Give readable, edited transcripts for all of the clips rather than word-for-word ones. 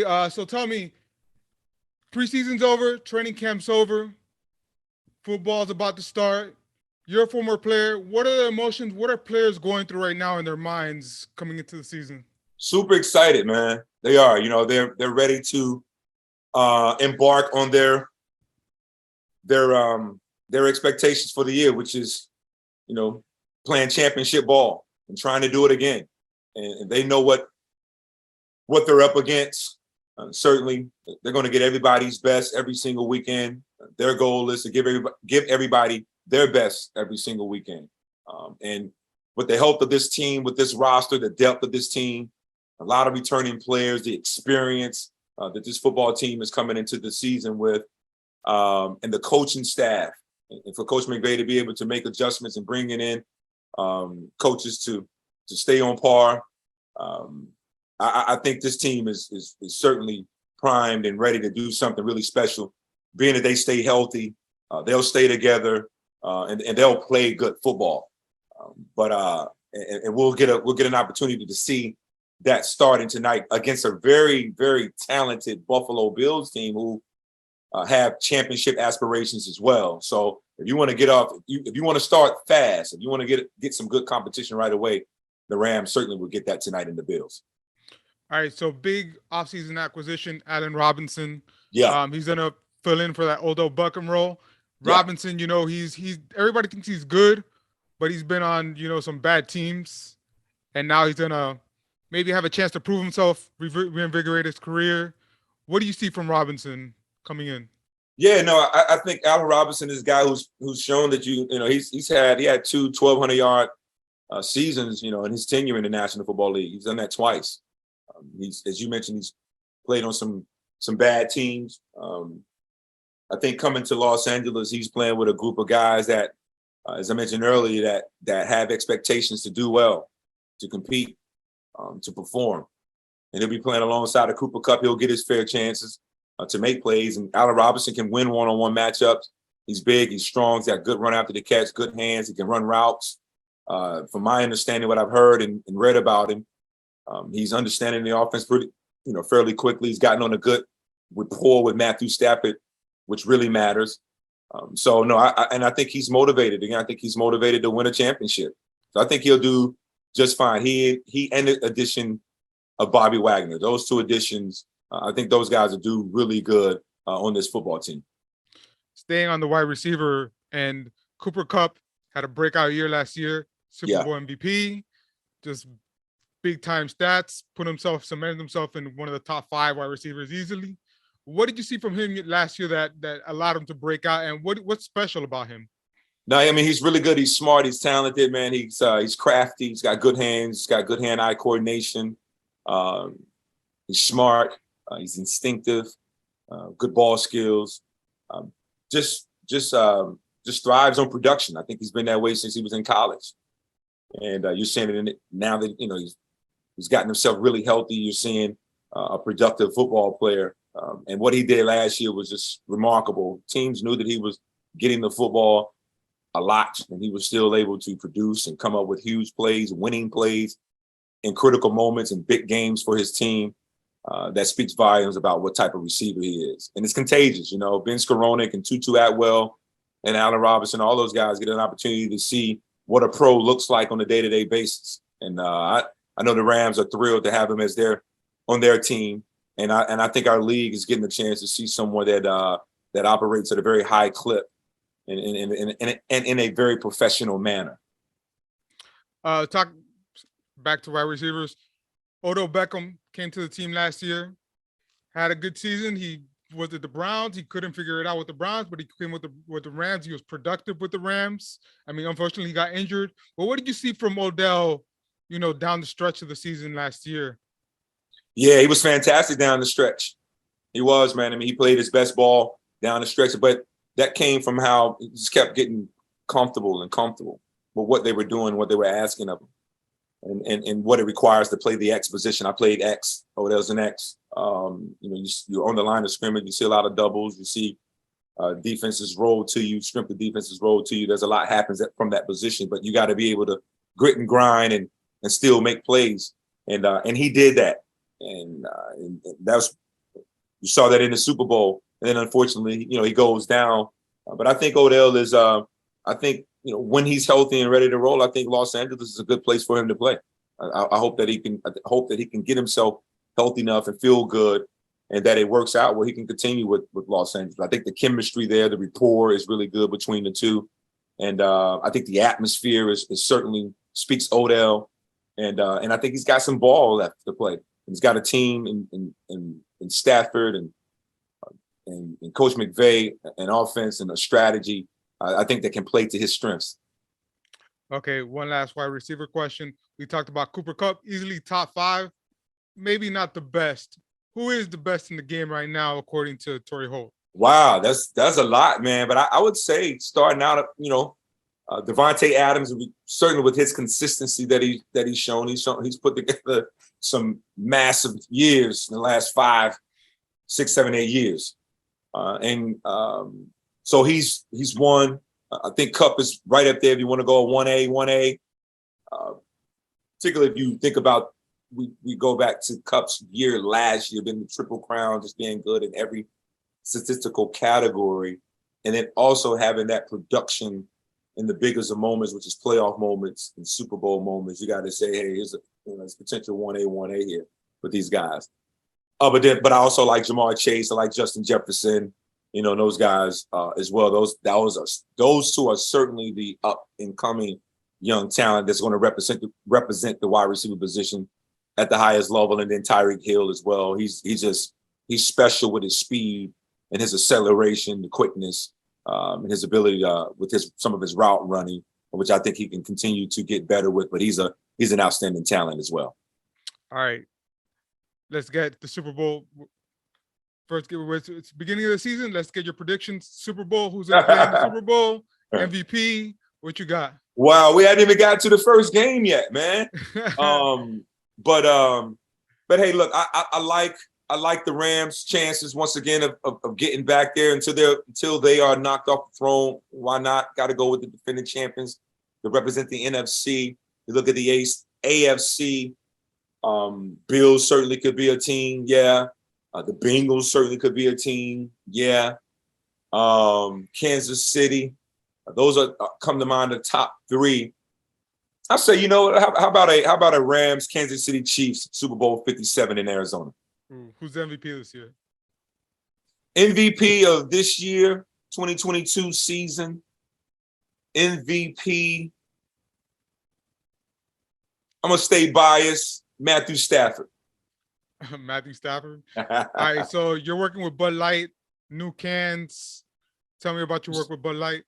So tell me, preseason's over, training camp's over, football's about to start. You're a former player. What are the emotions? What are players going through right now in their minds coming into the season? Super excited, man. They are. They're ready to embark on their expectations for the year, which is, playing championship ball and trying to do it again. And they know what they're up against. Certainly, they're going to get everybody's best every single weekend. Their goal is to give everybody their best every single weekend. And with the help of this team, with this roster, the depth of this team, a lot of returning players, the experience that this football team is coming into the season with, and the coaching staff, and for Coach McVay to be able to make adjustments and bringing in coaches to stay on par. I think this team is certainly primed and ready to do something really special. Being that they stay healthy, they'll stay together, and they'll play good football. And we'll get an opportunity to see that starting tonight against a very, very talented Buffalo Bills team who have championship aspirations as well. So if you want to if you want to start fast, if you want to get some good competition right away, the Rams certainly will get that tonight in the Bills. All right, so big offseason acquisition, Allen Robinson. Yeah. He's gonna fill in for that Odell Beckham role. Yeah. Robinson, he's everybody thinks he's good, but he's been on some bad teams, and now he's gonna maybe have a chance to prove himself, reinvigorate his career. What do you see from Robinson coming in? Yeah, no, I think Allen Robinson is a guy who's shown that he had two 1,200-yard seasons, in his tenure in the National Football League. He's done that twice. He's, as you mentioned, he's played on some bad teams. I think coming to Los Angeles, he's playing with a group of guys that, as I mentioned earlier, that have expectations to do well, to compete, to perform. And he'll be playing alongside of Kupp. He'll get his fair chances to make plays. And Allen Robinson can win one-on-one matchups. He's big, he's strong, he's got good run after the catch, good hands, he can run routes. From my understanding, what I've heard and read about him, he's understanding the offense fairly quickly. He's gotten on a good rapport with Matthew Stafford, which really matters. I think he's motivated. Again, I think he's motivated to win a championship. So I think he'll do just fine. He and the addition of Bobby Wagner, those two additions, I think those guys will do really good on this football team. Staying on the wide receiver, and Cooper Kupp had a breakout year last year, Super Bowl MVP, just big time stats, cemented himself in one of the top 5 wide receivers easily. What did you see from him last year that allowed him to break out, and what's special about him? No, I mean, he's really good. He's smart. He's talented, man. He's crafty. He's got good hands. He's got good hand-eye coordination. He's smart. He's instinctive. Good ball skills. Just thrives on production. I think he's been that way since he was in college. And you're seeing it in it now that he's gotten himself really healthy. You're seeing a productive football player. And what he did last year was just remarkable. Teams knew that he was getting the football a lot, and he was still able to produce and come up with huge plays, winning plays in critical moments and big games for his team. That speaks volumes about what type of receiver he is. And it's contagious. Ben Skowronek and Tutu Atwell and Allen Robinson, all those guys get an opportunity to see what a pro looks like on a day-to-day basis. And I know the Rams are thrilled to have him as on their team. And I think our league is getting a chance to see someone that operates at a very high clip and in a very professional manner. Talk back to wide receivers. Odell Beckham came to the team last year, had a good season. He was at the Browns. He couldn't figure it out with the Browns, but he came with the Rams. He was productive with the Rams. I mean, unfortunately, he got injured. But what did you see from Odell, down the stretch of the season last year? Yeah, he was fantastic down the stretch. He was, man. I mean, he played his best ball down the stretch, but that came from how he just kept getting comfortable with what they were doing, what they were asking of him. And what it requires to play the X position. I played X. Odell's an X. You're on the line of scrimmage. You see a lot of doubles. You see defenses roll to you, strength of defenses roll to you. There's a lot happens from that position, but you got to be able to grit and grind and still make plays. And he did that. And that was You saw that in the Super Bowl, and then unfortunately, he goes down. But I think Odell is. I think when he's healthy and ready to roll, I think Los Angeles is a good place for him to play. I hope that he can. I hope that he can get himself healthy enough and feel good, and that it works out where he can continue with Los Angeles. I think the chemistry there, the rapport is really good between the two, and I think the atmosphere is certainly speaks Odell, and I think he's got some ball left to play. He's got a team in Stafford and Coach McVay, an offense and a strategy. I think that can play to his strengths. Okay, one last wide receiver question. We talked about Cooper Kupp, easily top 5, maybe not the best. Who is the best in the game right now, according to Torry Holt? Wow, that's a lot, man. But I would say starting out, Devontae Adams, certainly with his consistency that he's shown, he's put together some massive years in the last 5, 6, 7, 8 years, so he's one. I think Kupp is right up there if you want to go 1A, particularly if you think about we go back to Kupp's year last year, been the Triple Crown, just being good in every statistical category, and then also having that production in the biggest of moments, which is playoff moments and Super Bowl moments. You got to say, hey, here's it's potential 1A here with these guys. But I also like Jamar Chase. I like Justin Jefferson. Those guys as well. Those two are certainly the up and coming young talent that's going to represent the wide receiver position at the highest level. And then Tyreek Hill as well. He's special with his speed and his acceleration, the quickness, and his ability with some of his route running, which I think he can continue to get better with. But he's an outstanding talent as well. All right, let's get the Super Bowl. First, it's the beginning of the season. Let's get your predictions. Super Bowl. Who's going to play in the Super Bowl? MVP. What you got? Wow, we hadn't even got to the first game yet, man. But hey, look, I like the Rams' chances once again of getting back there until they are knocked off the throne. Why not? Got to go with the defending champions to represent the NFC. You look at the AFC. Bills certainly could be a team. Yeah. The Bengals certainly could be a team. Yeah. Kansas City. Those are come to mind the top 3. I say, how about a Rams Kansas City Chiefs Super Bowl 57 in Arizona? Who's the MVP this year? MVP of this year, 2022 season. MVP. I'm gonna stay biased. Matthew Stafford. Matthew Stafford. All right, so you're working with Bud Light, new cans. Tell me about your work with Bud Light.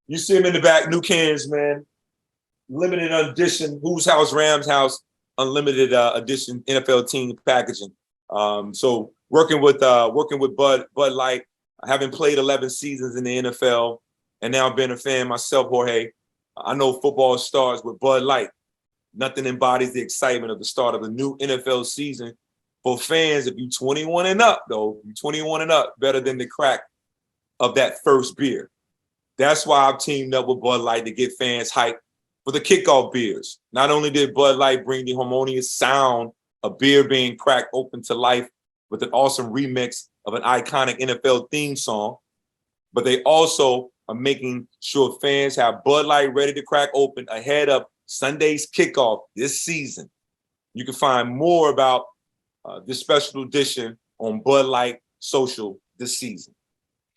You see him in the back, new cans, man. Limited edition, Whose House, Rams House, unlimited edition NFL team packaging. So working with Bud Light, having played 11 seasons in the NFL, and now being a fan myself, Jorge. I know football starts with Bud Light. Nothing embodies the excitement of the start of a new NFL season. For fans, if you're 21 and up, better than the crack of that first beer. That's why I've teamed up with Bud Light to get fans hyped for the kickoff beers. Not only did Bud Light bring the harmonious sound of beer being cracked open to life with an awesome remix of an iconic NFL theme song, but they also are making sure fans have Bud Light ready to crack open ahead of Sunday's kickoff this season. You can find more about this special edition on Bud Light social this season.